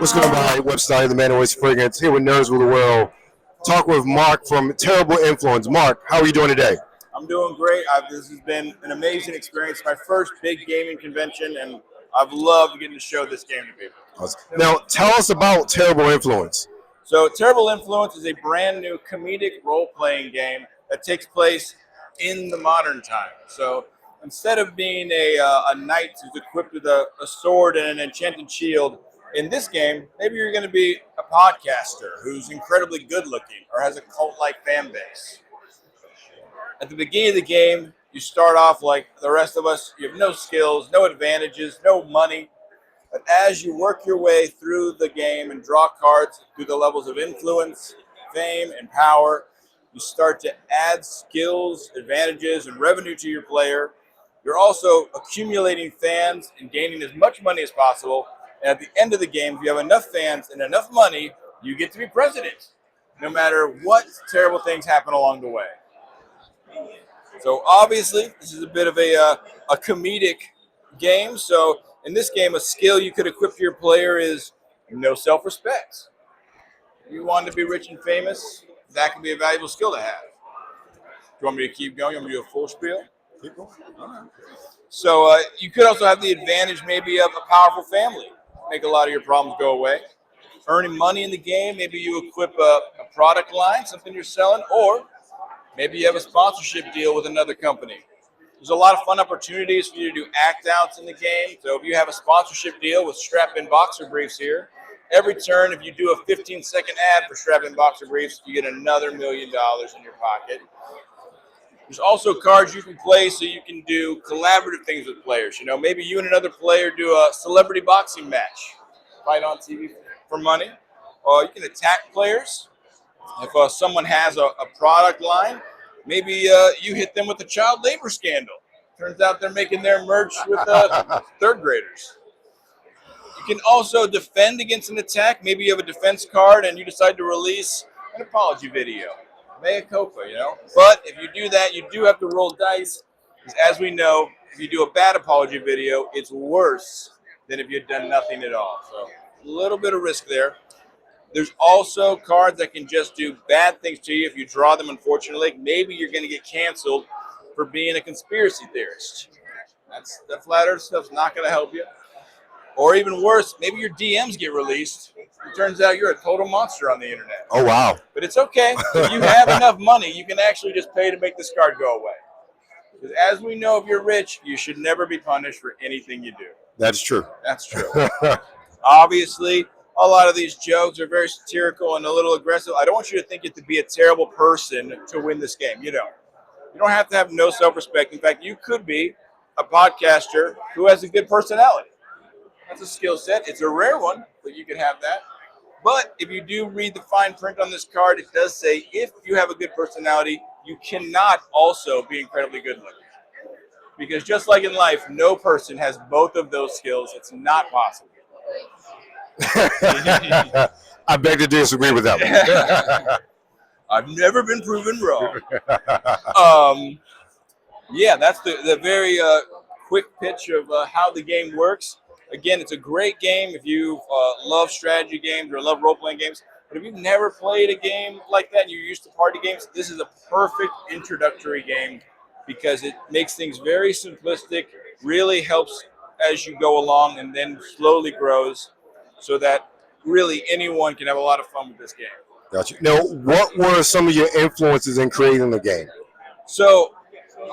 What's going on, website, the Man Always Fragrance, here with Nerds of the World. Talk with Mark from Terrible Influence. Mark, how are you doing today? I'm doing great. This has been an amazing experience. My first big gaming convention, and I've loved getting to show this game to people. Awesome. Now, tell us about Terrible Influence. So, Terrible Influence is a brand new comedic role-playing game that takes place in the modern time. So, instead of being a knight who's equipped with a sword and an enchanted shield, in this game, maybe you're going to be a podcaster who's incredibly good-looking or has a cult-like fan base. At the beginning of the game, you start off like the rest of us. You have no skills, no advantages, no money. But as you work your way through the game and draw cards through the levels of influence, fame, and power, you start to add skills, advantages, and revenue to your player. You're also accumulating fans and gaining as much money as possible. And at the end of the game, if you have enough fans and enough money, you get to be president, no matter what terrible things happen along the way. So obviously, this is a bit of a comedic game. So in this game, a skill you could equip to your player is no self-respect. If you want to be rich and famous, that can be a valuable skill to have. Do you want me to keep going? You want me to do a full spiel? Keep going. All right. So you could also have the advantage maybe of a powerful family. Make a lot of your problems go away. Earning money in the game, maybe you equip a product line, something you're selling, or maybe you have a sponsorship deal with another company. There's a lot of fun opportunities for you to do act outs in the game. So if you have a sponsorship deal with Strap-In Boxer Briefs here, every turn, if you do a 15-second ad for Strap-In Boxer Briefs, you get another $1 million in your pocket. There's also cards you can play so you can do collaborative things with players. You know, maybe you and another player do a celebrity boxing match, fight on TV for money. Or you can attack players. If someone has a product line, maybe you hit them with a child labor scandal. Turns out they're making their merch with third graders. You can also defend against an attack. Maybe you have a defense card and you decide to release an apology video. Mea culpa, you know. But if you do that, you do have to roll dice. Because as we know, if you do a bad apology video, it's worse than if you'd done nothing at all. So a little bit of risk there. There's also cards that can just do bad things to you if you draw them, unfortunately. Maybe you're going to get canceled for being a conspiracy theorist. That flat earth stuff's not going to help you. Or even worse, maybe your DMs get released. It turns out you're a total monster on the internet. Oh, wow. But it's okay. If you have enough money, you can actually just pay to make this card go away. Because as we know, if you're rich, you should never be punished for anything you do. That's true. That's true. Obviously, a lot of these jokes are very satirical and a little aggressive. I don't want you to think you have to be a terrible person to win this game. You don't. You don't have to have no self-respect. In fact, you could be a podcaster who has a good personality. That's a skill set. It's a rare one, but you can have that. But if you do read the fine print on this card, it does say if you have a good personality, you cannot also be incredibly good looking. Because just like in life, no person has both of those skills. It's not possible. I beg to disagree with that one. I've never been proven wrong. Yeah, that's the very quick pitch of how the game works. Again, it's a great game if you love strategy games or love role-playing games. But if you've never played a game like that and you're used to party games, this is a perfect introductory game because it makes things very simplistic, really helps as you go along, and then slowly grows so that really anyone can have a lot of fun with this game. Gotcha. Now, what were some of your influences in creating the game? So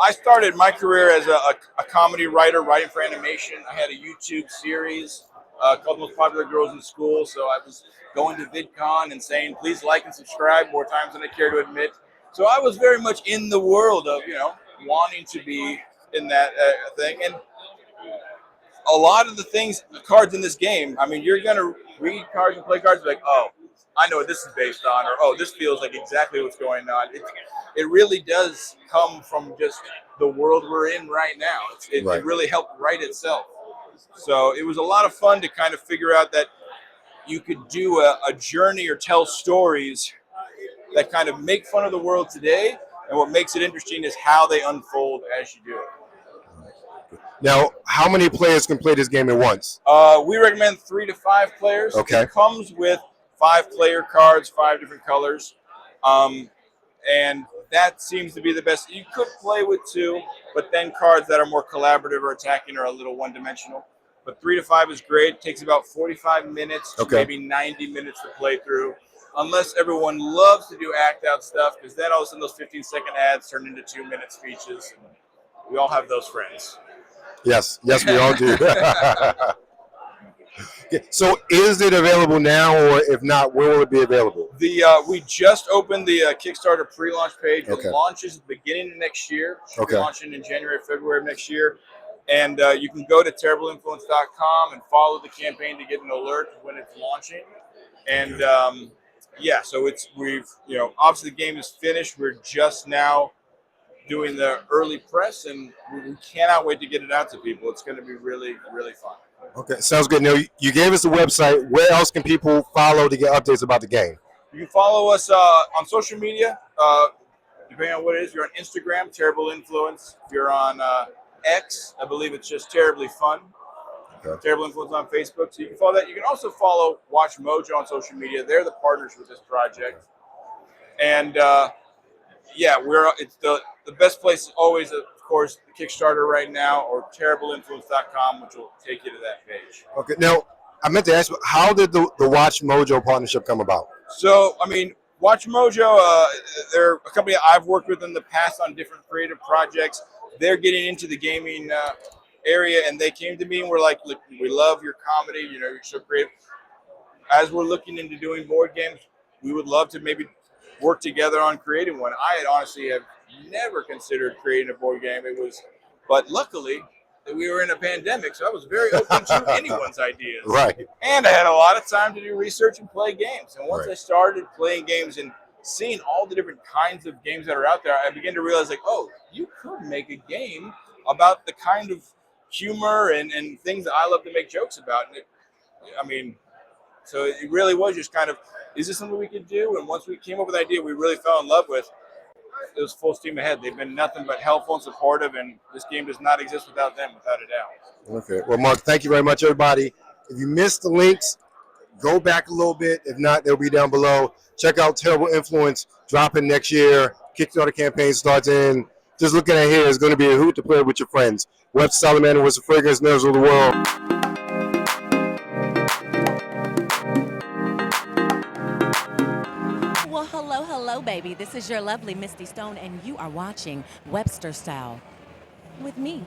I started my career as a comedy writer, writing for animation. I had a YouTube series called The Most Popular Girls in School. So I was going to VidCon and saying, please like and subscribe more times than I care to admit. So I was very much in the world of, wanting to be in that thing. And a lot of the cards in this game, I mean, you're going to read cards and play cards like, oh, I know what this is based on, or oh, this feels like exactly what's going on. It really does come from just the world we're in right now. It really helped write itself. So it was a lot of fun to kind of figure out that you could do a journey or tell stories that kind of make fun of the world today, and what makes it interesting is how they unfold as you do it. Now, how many players can play this game at once? We recommend 3 to 5 players. Okay. It comes with 5 player cards, 5 different colors. And that seems to be the best. You could play with 2, but then cards that are more collaborative or attacking are a little one-dimensional. But 3 to 5 is great. It takes about 45 minutes to maybe 90 minutes to play through, unless everyone loves to do act-out stuff, because then all of a sudden those 15-second ads turn into 2-minute speeches. We all have those friends. Yes, we all do. So is it available now, or if not, when will it be available? We just opened the Kickstarter pre-launch page. It launches at the beginning of next year. Should be launching in January, February of next year. And you can go to terribleinfluence.com and follow the campaign to get an alert when it's launching. And so we've obviously the game is finished. We're just now doing the early press, and we cannot wait to get it out to people. It's going to be really, really fun. Okay, sounds good. Now, you gave us a website. Where else can people follow to get updates about the game? You can follow us on social media, depending on what it is. If you're on Instagram, Terrible Influence. If you're on X, I believe it's just Terribly Fun. Okay. Terrible Influence on Facebook. So you can follow that. You can also follow Watch Mojo on social media. They're the partners with this project. And it's the best place is always, of course, the Kickstarter right now, or terribleinfluence.com, which will take you to that page. Okay. Now, I meant to ask, how did the Watch Mojo partnership come about? So, Watch Mojo, they're a company I've worked with in the past on different creative projects. They're getting into the gaming area, and they came to me and were like, "Look, we love your comedy. You're so creative. As we're looking into doing board games, we would love to maybe work together on creating one." I had honestly have never considered creating a board game. But luckily we were in a pandemic, so I was very open to anyone's ideas. Right. And I had a lot of time to do research and play games. And once I started playing games and seeing all the different kinds of games that are out there, I began to realize, you could make a game about the kind of humor and things that I love to make jokes about. And so it really was just kind of, is this something we could do? And once we came up with the idea we really fell in love with, it was full steam ahead. They've been nothing but helpful and supportive, and this game does not exist without them, without a doubt. Okay. Well, Mark, thank you very much, everybody. If you missed the links, go back a little bit. If not, they'll be down below. Check out Terrible Influence, dropping next year. Kickstarter campaign starts in. Just looking at here, it's going to be a hoot to play with your friends. Web Salamander was the fragrance nerds of the world. Hello, baby. This is your lovely Misty Stone, and you are watching Webster Style with me.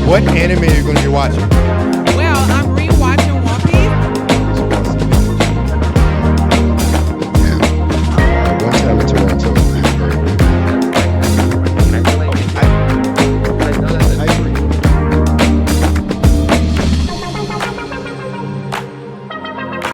What anime are you going to be watching?